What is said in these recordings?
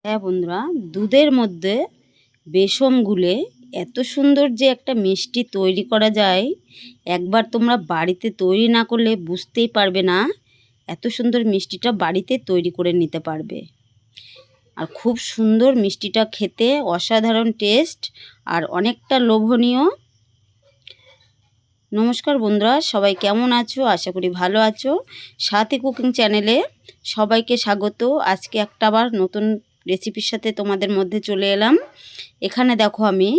হ্যাঁ বন্ধুরা, দুধের মধ্যে বেসন গুলে এত সুন্দর যে একটা মিষ্টি তৈরি করা যায়, একবার তোমরা বাড়িতে তৈরি না করলে বুঝতেই পারবে না। এত সুন্দর মিষ্টিটা বাড়িতে তৈরি করে নিতে পারবে। আর খুব সুন্দর মিষ্টিটা, খেতে অসাধারণ টেস্ট আর অনেকটা লোভনীয়। নমস্কার বন্ধুরা, সবাই কেমন আছো? আশা করি ভালো আছো। সাথী কুকিং চ্যানেলে সবাইকে স্বাগত। আজকে একটা আবার নতুন রেসিপির সাথে তোমাদের মধ্যে চলে এলাম। এখানে দেখো, আমি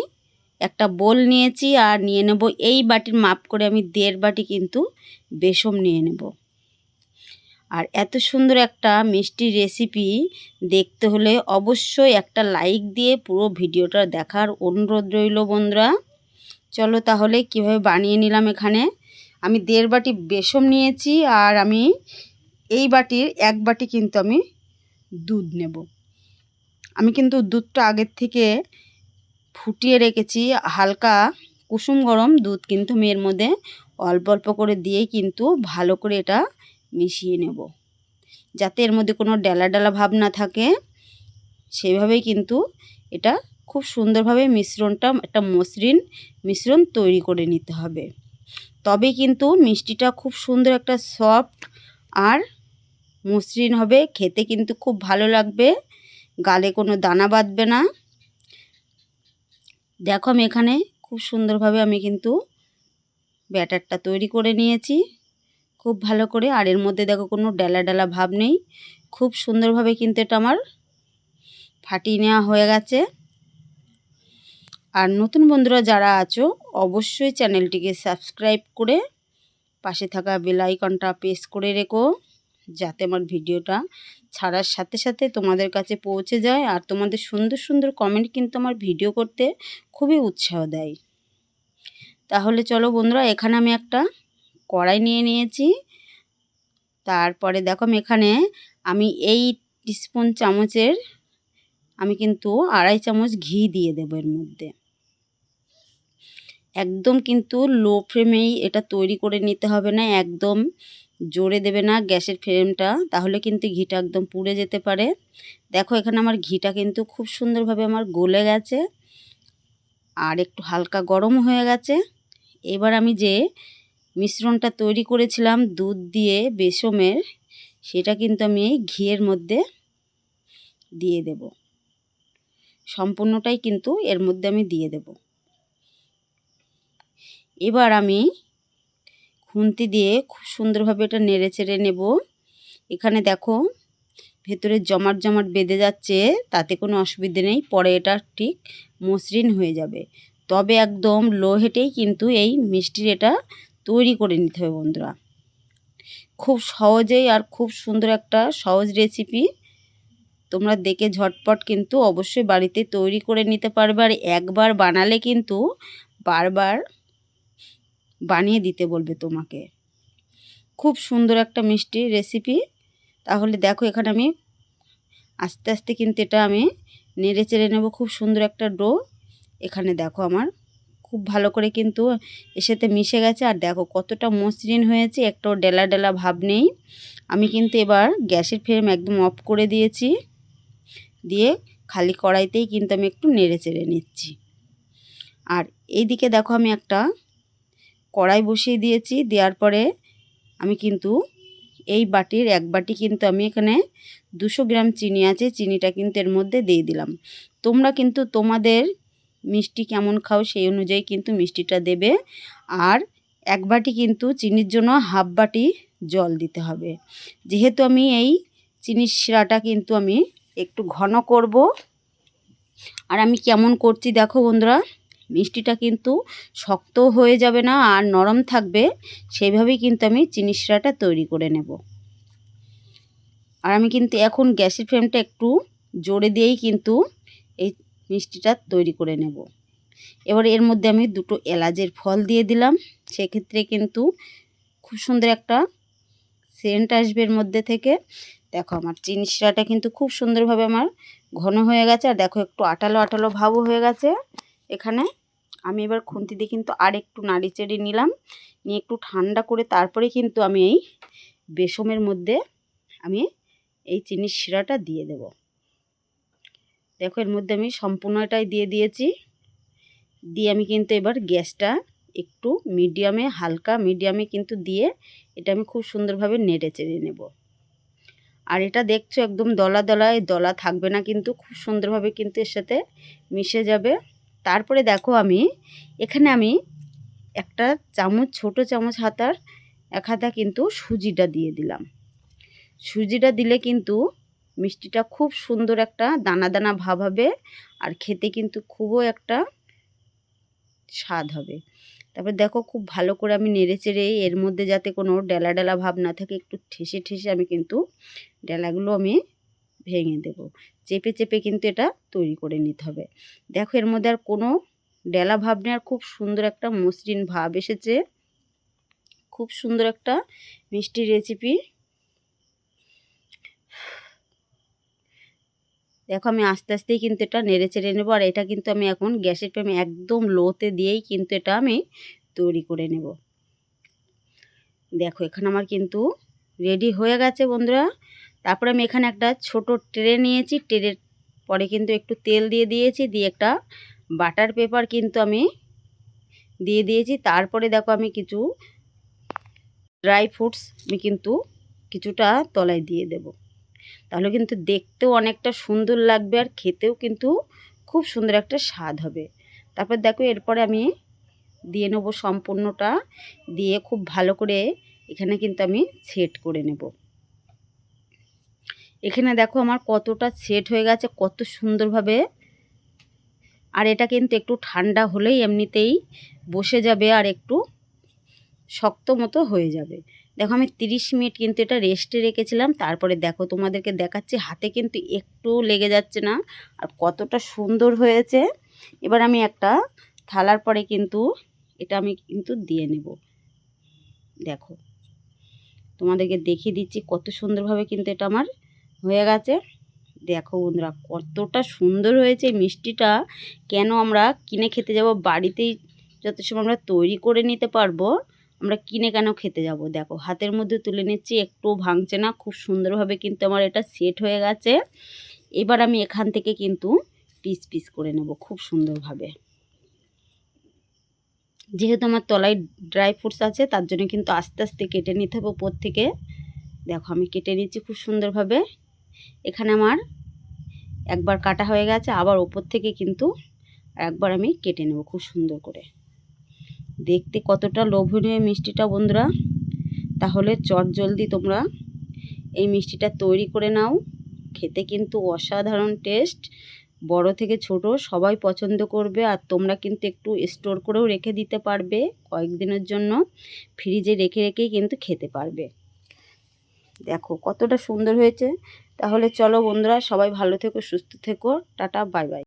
একটা বোল নিয়েছি আর নিয়ে নেব এই বাটির মাপ করে আমি 1.5 বাটি কিন্তু বেসন নিয়ে নেব। আর এত সুন্দর একটা মিষ্টি রেসিপি দেখতে হলে অবশ্যই একটা লাইক দিয়ে পুরো ভিডিওটা দেখার অনুরোধ রইল বন্ধুরা। চলো তাহলে কিভাবে বানিয়ে নিলাম। এখানে আমি 1.5 বাটি বেসন নিয়েছি আর আমি এই বাটির 1 বাটি কিন্তু আমি দুধ নেব। আমি কিন্তু দুধটা আগের থেকে ফুটিয়ে রেখেছি, হালকা কুসুম গরম দুধ কিন্তু আমি এর মধ্যে অল্প অল্প করে দিয়েই কিন্তু ভালো করে এটা মিশিয়ে নেব, যাতে এর মধ্যে কোনো ডেলা ডেলা ভাব না থাকে। সেইভাবেই কিন্তু এটা খুব সুন্দরভাবে মিশ্রণটা একটা মসৃণ মিশ্রণ তৈরি করে নিতে হবে। তবে কিন্তু মিষ্টিটা খুব সুন্দর একটা সফট আর মসৃণ হবে, খেতে কিন্তু খুব ভালো লাগবে, গালে কোনো দানা বাঁধবে না। দেখো আমি এখানে খুব সুন্দরভাবে আমি কিন্তু ব্যাটারটা তৈরি করে নিয়েছি খুব ভালো করে। আর এর মধ্যে দেখো কোনো ডেলা ডেলা ভাব নেই, খুব সুন্দরভাবে কিন্তু এটা আমার ফাটিয়ে নেওয়া হয়ে গেছে। আর নতুন বন্ধুরা যারা আছো অবশ্যই চ্যানেলটিকে সাবস্ক্রাইব করে পাশে থাকা বেল আইকনটা প্রেস করে রেখো, যাতে আমার ভিডিওটা ছাড়ার সাথে সাথে তোমাদের কাছে পৌঁছে যায়। আর তোমাদের সুন্দর সুন্দর কমেন্ট কিন্তু আমার ভিডিও করতে খুবই উৎসাহ দেয়। তাহলে চলো বন্ধুরা, এখানে আমি একটা কড়াই নিয়ে নিয়েছি। তারপরে দেখো এখানে আমি এই টিস্পুন চামচের আমি কিন্তু 2.5 চামচ ঘি দিয়ে দেবো এর মধ্যে। একদম কিন্তু লো ফ্লেমেই এটা তৈরি করে নিতে হবে না, একদম জোরে দেবে না গ্যাসের ফ্লেমটা, তাহলে কিন্তু ঘিটা একদম পুড়ে যেতে পারে। দেখো এখানে আমার ঘিটা কিন্তু খুব সুন্দরভাবে আমার গলে গেছে আর একটু হালকা গরম হয়ে গেছে। এবার আমি যে মিশ্রণটা তৈরি করেছিলাম দুধ দিয়ে বেসনের, সেটা কিন্তু আমি ঘিয়ের মধ্যে দিয়ে দেব। সম্পূর্ণটাই কিন্তু এর মধ্যে আমি দিয়ে দেব। এবার আমি খুন্তি দিয়ে খুব সুন্দরভাবে এটা নেড়ে চেড়ে নেব। এখানে দেখো ভেতরে জমাট জমাট বেঁধে যাচ্ছে, তাতে কোনো অসুবিধে নেই, পরে এটা ঠিক মসৃণ হয়ে যাবে। তবে একদম লো হিটেই কিন্তু এই মিষ্টির এটা তৈরি করে নিতে হবে বন্ধুরা। খুব সহজেই আর খুব সুন্দর একটা সহজ রেসিপি, তোমরা দেখে ঝটপট কিন্তু অবশ্যই বাড়িতে তৈরি করে নিতে পারবে। আর একবার বানালে কিন্তু বারবার বানিয়ে দিতে বলবে তোমাকে। খুব সুন্দর একটা মিষ্টি রেসিপি। তাহলে দেখো এখানে আমি আস্তে আস্তে কিন্তু এটা আমি নেড়ে চেড়ে নেব, খুব সুন্দর একটা ডো। এখানে দেখো আমার খুব ভালো করে কিন্তু এর সাথে মিশে গেছে। আর দেখো কতটা মসৃণ হয়েছে, একটাও ডেলা ডেলা ভাব নেই। আমি কিন্তু এবার গ্যাসের ফ্লেম একদম অফ করে দিয়েছি, দিয়ে খালি কড়াইতেই কিন্তু আমি একটু নেড়ে চেড়ে নিচ্ছি। আর এইদিকে দেখো আমি একটা কড়াই বসিয়ে দিয়েছি, দেওয়ার পরে আমি কিন্তু এই বাটির 1 বাটি কিন্তু আমি এখানে 200 গ্রাম চিনি আছে, চিনিটা কিন্তু এর মধ্যে দিয়ে দিলাম। তোমরা কিন্তু তোমাদের মিষ্টি কেমন খাও সেই অনুযায়ী কিন্তু মিষ্টিটা দেবে। আর 1 বাটি কিন্তু চিনির জন্য 1/2 বাটি জল দিতে হবে, যেহেতু আমি এই চিনির শিরাটা কিন্তু আমি একটু ঘন করব। আর আমি কেমন করছি দেখো বন্ধুরা, মিষ্টিটা কিন্তু শক্ত হয়ে যাবে না আর নরম থাকবে, সেইভাবেই কিন্তু আমি চিনি শিরাটা তৈরি করে নেব। আর আমি কিন্তু এখন গ্যাসের ফ্লেমটা একটু জোরে দিয়েই কিন্তু এই মিষ্টিটা তৈরি করে নেব। এবার এর মধ্যে আমি 2টো এলাচের ফল দিয়ে দিলাম, সেক্ষেত্রে কিন্তু খুব সুন্দর একটা সেন্ট আসবে এর মধ্যে থেকে। দেখো আমার চিনি শিরাটা কিন্তু খুব সুন্দরভাবে আমার ঘন হয়ে গেছে। আর দেখো একটু আঠালো আঠালো ভাবও হয়ে গেছে। এখানে আমি এবার খুন্তি দিয়ে কিন্তু আর একটু নাড়ি চেড়ে নিলাম, নিয়ে একটু ঠান্ডা করে তারপরে কিন্তু আমি এই বেসনের মধ্যে আমি এই চিনির শিরাটা দিয়ে দেব। দেখো এর মধ্যে আমি সম্পূর্ণ এটাই দিয়ে দিয়েছি। দিয়ে আমি কিন্তু এবার গ্যাসটা একটু মিডিয়ামে, হালকা মিডিয়ামে কিন্তু দিয়ে এটা আমি খুব সুন্দরভাবে নেড়ে চেড়ে নেব। আর এটা দেখছো একদম দলা দলায় দলা থাকবে না, কিন্তু খুব সুন্দরভাবে কিন্তু এর সাথে মিশে যাবে। তারপরে দেখো এখানে আমি একটা চামচ, ছোট চামচ হাতার 1 হাতা কিন্তু সুজিটা দিয়ে দিলাম। সুজিটা দিলে কিন্তু মিষ্টিটা খুব সুন্দর একটা দানা দানা ভাব হবে, আর খেতে কিন্তু খুবই একটা স্বাদ হবে। তারপর দেখো খুব ভালো করে আমি নেড়ে চেড়ে এর মধ্যে যাতে কোনো ডেলা ডেলা ভাব না থাকে, একটু ঠেসে ঠেসে আমি কিন্তু ডেলাগুলো আমি ভেঙে দেব। চেপে চেপে কিন্তু এটা তৈরি করে নিতে হবে। দেখো এর মধ্যে আর কোনো ডেলা ভাব নেই, আর খুব সুন্দর একটা মসৃণ ভাব এসেছে। খুব সুন্দর একটা মিষ্টি রেসিপি। দেখো আমি আস্তে আস্তেই কিন্তু এটা নেড়ে চেড়ে নেবো। আর এটা কিন্তু আমি এখন গ্যাসের ফ্লেম একদম লোতে দিয়েই কিন্তু এটা আমি তৈরি করে নেব। দেখো এখানে আমার কিন্তু রেডি হয়ে গেছে বন্ধুরা। তারপরে আমি এখানে একটা ছোট ট্রে নিয়েছি। ট্রের পরে কিন্তু একটু তেল দিয়ে দিয়েছি, দিয়ে একটা বাটার পেপার কিন্তু আমি দিয়ে দিয়েছি। তারপরে দেখো আমি কিছু ড্রাই ফ্রুটস আমি কিন্তু কিছুটা তলায় দিয়ে দেব। তাহলে কিন্তু দেখতেও অনেকটা সুন্দর লাগবে, আর খেতেও কিন্তু খুব সুন্দর একটা স্বাদ হবে। তারপর দেখো এরপরে আমি দিয়ে নেব সম্পূর্ণটা, দিয়ে খুব ভালো করে এখানে কিন্তু আমি সেট করে নেব। এখানে দেখো আমার কতটা সেট হয়ে গেছে, কত সুন্দরভাবে। আর এটা কিন্তু একটু ঠান্ডা হলেই এমনিতেই বসে যাবে, আর একটু শক্ত মতো হয়ে যাবে। দেখো আমি 30 মিনিট কিন্তু এটা রেস্টে রেখেছিলাম। তারপরে দেখো তোমাদেরকে দেখাচ্ছি, হাতে কিন্তু একটু লেগে যাচ্ছে না, আর কতটা সুন্দর হয়েছে। এবার আমি একটা থালার পরে কিন্তু এটা আমি কিন্তু দিয়ে নেব। দেখো তোমাদেরকে দেখিয়ে দিচ্ছি কত সুন্দরভাবে কিন্তু এটা আমার হয়ে গেছে। দেখো বন্ধুরা কতটা সুন্দর হয়েছে মিষ্টিটা। কেন আমরা কিনে খেতে যাব, বাড়িতেই যত সময় আমরা তৈরি করে নিতে পারবো, আমরা কিনে কেন খেতে যাব। দেখো হাতের মধ্যে তুলে নিচ্ছি, একটু ভাঙছে না, খুব সুন্দরভাবে কিন্তু আমার এটা সেট হয়ে গেছে। এবার আমি এখান থেকে কিন্তু পিস পিস করে নেব খুব সুন্দরভাবে। যেহেতু আমার তলায় ড্রাই ফ্রুটস আছে, তার জন্য কিন্তু আস্তে আস্তে কেটে নিতে হবে উপর থেকে। দেখো আমি কেটে নিচ্ছি খুব সুন্দরভাবে। এখানে আমার একবার কাটা হয়ে গেছে, আবার ওপর থেকে কিন্তু একবার আমি কেটে নেব খুব সুন্দর করে। দেখতে কতটা লোভনীয় মিষ্টিটা বন্ধুরা। তাহলে চটজলদি তোমরা এই মিষ্টিটা তৈরি করে নাও। খেতে কিন্তু অসাধারণ টেস্ট, বড় থেকে ছোট সবাই পছন্দ করবে। আর তোমরা কিন্তু একটু স্টোর করেও রেখে দিতে পারবে, কয়েকদিনের জন্য ফ্রিজে রেখে রেখেই কিন্তু খেতে পারবে। দেখো কতটা সুন্দর হয়েছে। তাহলে চলো বন্ধুরা, সবাই ভালো থেকো, সুস্থ থেকো, টাটা, বাই বাই।